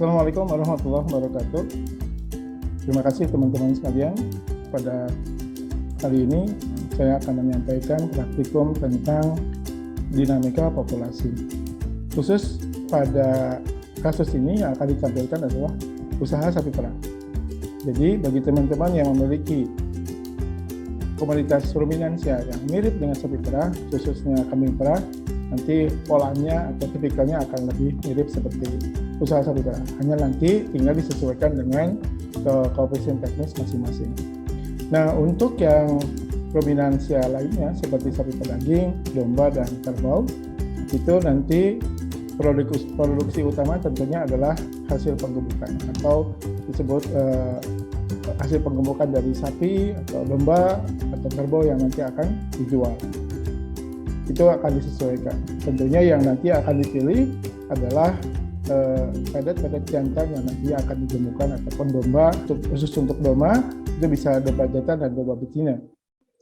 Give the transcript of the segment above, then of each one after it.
Assalamualaikum warahmatullahi wabarakatuh. Terima kasih teman-teman sekalian. Pada kali ini saya akan menyampaikan praktikum tentang dinamika populasi. Khusus pada kasus ini yang akan ditampilkan adalah usaha sapi perah. Jadi bagi teman-teman yang memiliki komoditas ruminansia yang mirip dengan sapi perah, khususnya kambing perah, nanti polanya atau tipikalnya akan lebih mirip seperti usaha sapi perah. Hanya nanti tinggal disesuaikan dengan koefisien teknis masing-masing. Nah, untuk yang ruminansia lainnya seperti sapi pedaging, domba, dan kerbau, itu nanti produksi utama tentunya adalah hasil penggemukan atau disebut hasil penggemukan dari sapi atau domba atau kerbau yang nanti akan dijual. Itu akan disesuaikan. Tentunya yang nanti akan dipilih adalah pedet-pedet jantan yang nanti akan digemukkan ataupun domba. Khusus untuk domba itu bisa domba jantan dan domba betina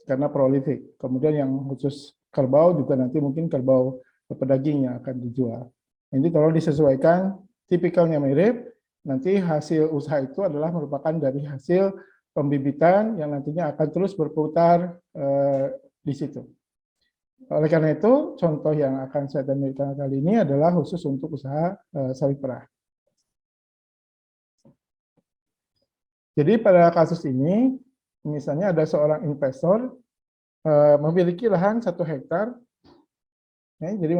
karena prolific. Kemudian yang khusus kerbau juga nanti mungkin kerbau pedaging yang akan dijual. Jadi kalau disesuaikan tipikalnya mirip, nanti hasil usaha itu adalah merupakan dari hasil pembibitan yang nantinya akan terus berputar di situ. Oleh karena itu, contoh yang akan saya tampilkan kali ini adalah khusus untuk usaha sapi perah. Jadi pada kasus ini, misalnya ada seorang investor memiliki lahan 1 hektar, ya, jadi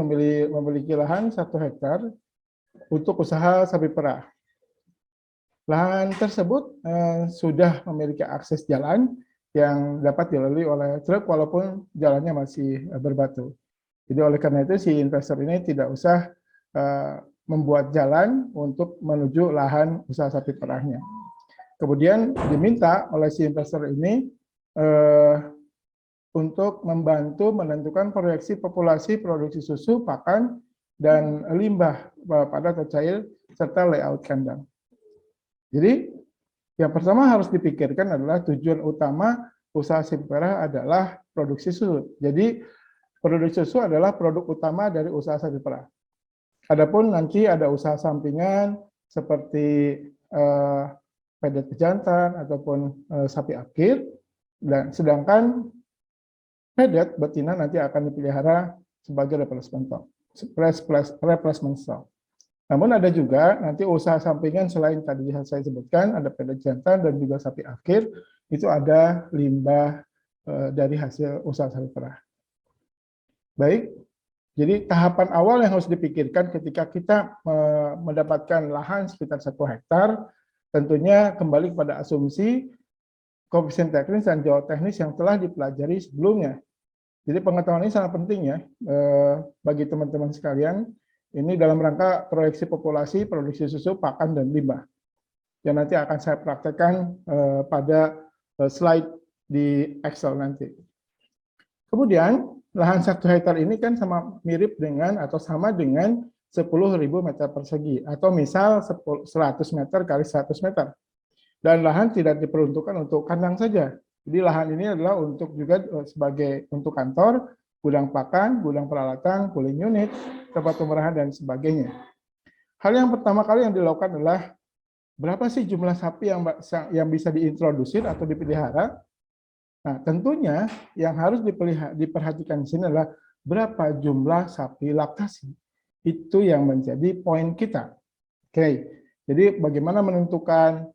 memiliki lahan 1 hektar untuk usaha sapi perah. Lahan tersebut sudah memiliki akses jalan yang dapat dilalui oleh truk walaupun jalannya masih berbatu. Jadi oleh karena itu si investor ini tidak usah membuat jalan untuk menuju lahan usaha sapi perahnya. Kemudian diminta oleh si investor ini untuk membantu menentukan proyeksi populasi produksi susu, pakan, dan limbah padat atau cair serta layout kandang. Jadi yang pertama harus dipikirkan adalah tujuan utama usaha sapi perah adalah produksi susu. Jadi produksi susu adalah produk utama dari usaha sapi perah. Adapun nanti ada usaha sampingan seperti pedet pejantan ataupun sapi akir, dan sedangkan pedet betina nanti akan dipelihara sebagai replacement stock. Namun ada juga nanti usaha sampingan selain tadi yang saya sebutkan, ada pedet jantan dan juga sapi akhir, itu ada limbah dari hasil usaha sapi perah. Baik, jadi tahapan awal yang harus dipikirkan ketika kita mendapatkan lahan sekitar 1 hektar, tentunya kembali kepada asumsi koefisien teknis dan geoteknis yang telah dipelajari sebelumnya. Jadi pengetahuan ini sangat penting ya bagi teman-teman sekalian. Ini dalam rangka proyeksi populasi, produksi susu, pakan, dan limbah. Yang nanti akan saya praktekkan pada slide di Excel nanti. Kemudian, lahan 1 hektar ini kan sama mirip dengan atau sama dengan 10.000 meter persegi. Atau misal 100 meter kali 100 meter. Dan lahan tidak diperuntukkan untuk kandang saja. Jadi lahan ini adalah untuk juga sebagai untuk kantor, gudang pakan, gudang peralatan, cooling unit, tempat pemerahan, dan sebagainya. Hal yang pertama kali yang dilakukan adalah berapa sih jumlah sapi yang bisa diintroduksi atau dipelihara. Nah, tentunya yang harus diperhatikan di sini adalah berapa jumlah sapi laktasi. Itu yang menjadi poin kita. Oke, jadi bagaimana menentukan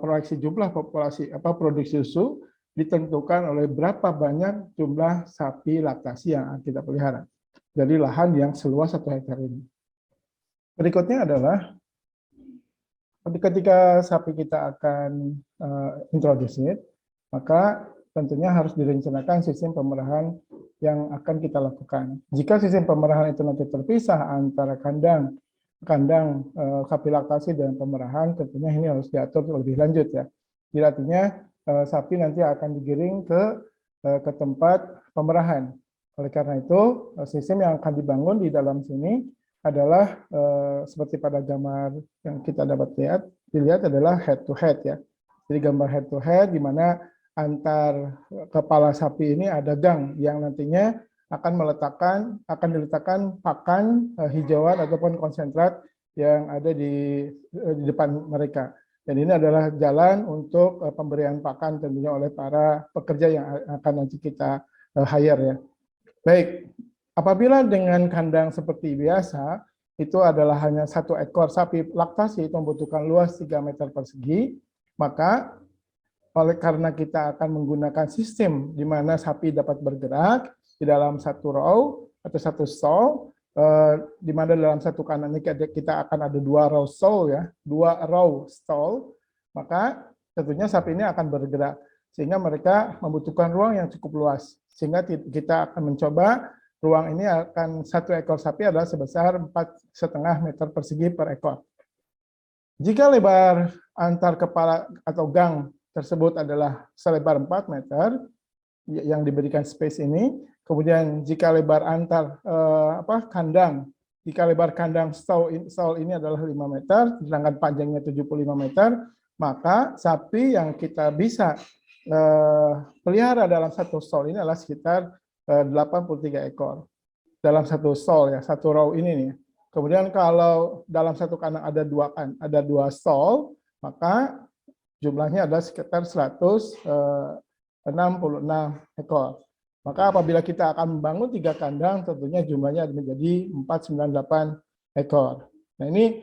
proyeksi jumlah populasi produksi susu ditentukan oleh berapa banyak jumlah sapi laktasi yang kita pelihara dari lahan yang seluas 1 hektar ini. Berikutnya adalah ketika sapi kita akan introduce, maka tentunya harus direncanakan sistem pemerahan yang akan kita lakukan. Jika sistem pemerahan itu nanti terpisah antara kandang sapi laktasi dan pemerahan, tentunya ini harus diatur lebih lanjut ya. Jadi artinya sapi nanti akan digiring ke tempat pemerahan. Oleh karena itu, sistem yang akan dibangun di dalam sini adalah seperti pada gambar yang kita dapat dilihat adalah head to head ya. Jadi gambar head to head di mana antar kepala sapi ini ada gang yang nantinya akan diletakkan pakan hijauan ataupun konsentrat yang ada di depan mereka. Dan ini adalah jalan untuk pemberian pakan tentunya oleh para pekerja yang akan nanti kita hire ya. Baik, apabila dengan kandang seperti biasa, itu adalah hanya satu ekor sapi laktasi itu membutuhkan luas 3 meter persegi, maka karena kita akan menggunakan sistem di mana sapi dapat bergerak di dalam satu row atau satu stall, di mana dalam satu kandang ini kita akan ada 2 row stall ya, 2 row stall, maka tentunya sapi ini akan bergerak sehingga mereka membutuhkan ruang yang cukup luas. Sehingga kita akan mencoba ruang ini akan satu ekor sapi adalah sebesar 4,5 meter persegi per ekor. Jika lebar antar kepala atau gang tersebut adalah selebar 4 meter yang diberikan space ini, kemudian jika lebar antar kandang, jika lebar kandang stall ini adalah 5 meter, sedangkan panjangnya 75 meter, maka sapi yang kita bisa pelihara dalam satu stall ini adalah sekitar 83 ekor dalam satu stall ya, satu row ini nih. Kemudian kalau dalam satu kandang ada 2 stall, maka jumlahnya adalah sekitar 166 ekor. Maka apabila kita akan membangun 3 kandang, tentunya jumlahnya menjadi 498 ekor. Nah ini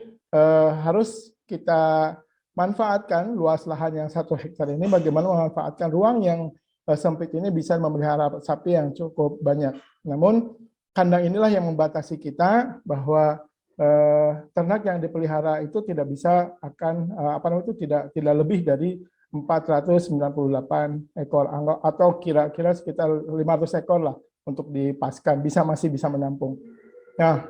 harus kita manfaatkan luas lahan yang 1 hektar ini, bagaimana memanfaatkan ruang yang sempit ini bisa memelihara sapi yang cukup banyak. Namun kandang inilah yang membatasi kita bahwa ternak yang dipelihara itu tidak bisa tidak lebih dari 498 ekor atau kira-kira sekitar 500 ekor lah untuk dipaskan, masih bisa menampung. Nah,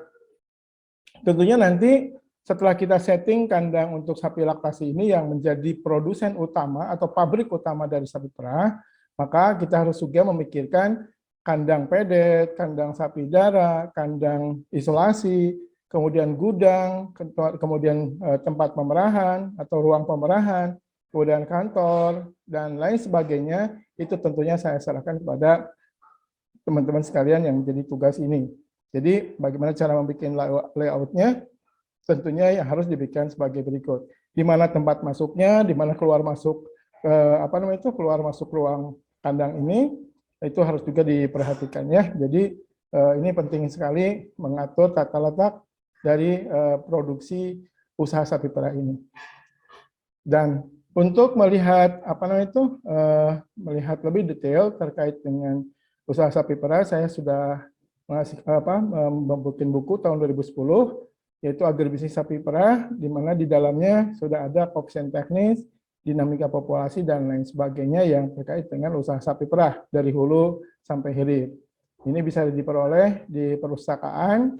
tentunya nanti setelah kita setting kandang untuk sapi laktasi ini yang menjadi produsen utama atau pabrik utama dari sapi perah, maka kita harus juga memikirkan kandang pedet, kandang sapi darah, kandang isolasi, kemudian gudang, kemudian tempat pemerahan atau ruang pemerahan, kemudian kantor, dan lain sebagainya, itu tentunya saya serahkan kepada teman-teman sekalian yang menjadi tugas ini. Jadi bagaimana cara membuat layoutnya, tentunya yang harus dibikin sebagai berikut. Di mana tempat masuknya, di mana keluar masuk keluar masuk ruang kandang ini, itu harus juga diperhatikan ya. Jadi ini penting sekali mengatur tata letak dari produksi usaha sapi perah ini. Dan untuk melihat melihat lebih detail terkait dengan usaha sapi perah, saya sudah membuat buku tahun 2010 yaitu Agribisnis Sapi Perah, di mana di dalamnya sudah ada koefisien teknis, dinamika populasi dan lain sebagainya yang terkait dengan usaha sapi perah dari hulu sampai hilir. Ini bisa diperoleh di perpustakaan.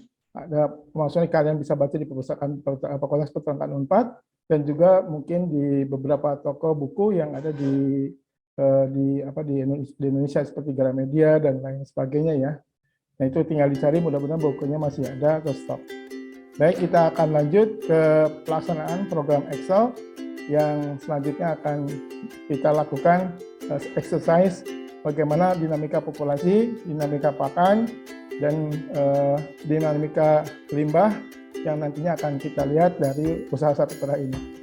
Maksudnya kalian bisa baca di perpustakaan Fakultas Peternakan Unpad dan juga mungkin di beberapa toko buku yang ada di Indonesia seperti Gramedia dan lain sebagainya ya. Nah itu tinggal dicari, mudah-mudahan bukunya masih ada atau stok. Baik, kita akan lanjut ke pelaksanaan program Excel yang selanjutnya akan kita lakukan exercise bagaimana dinamika populasi, dinamika pakan, dan dinamika limbah yang nantinya akan kita lihat dari usaha sapi perah ini.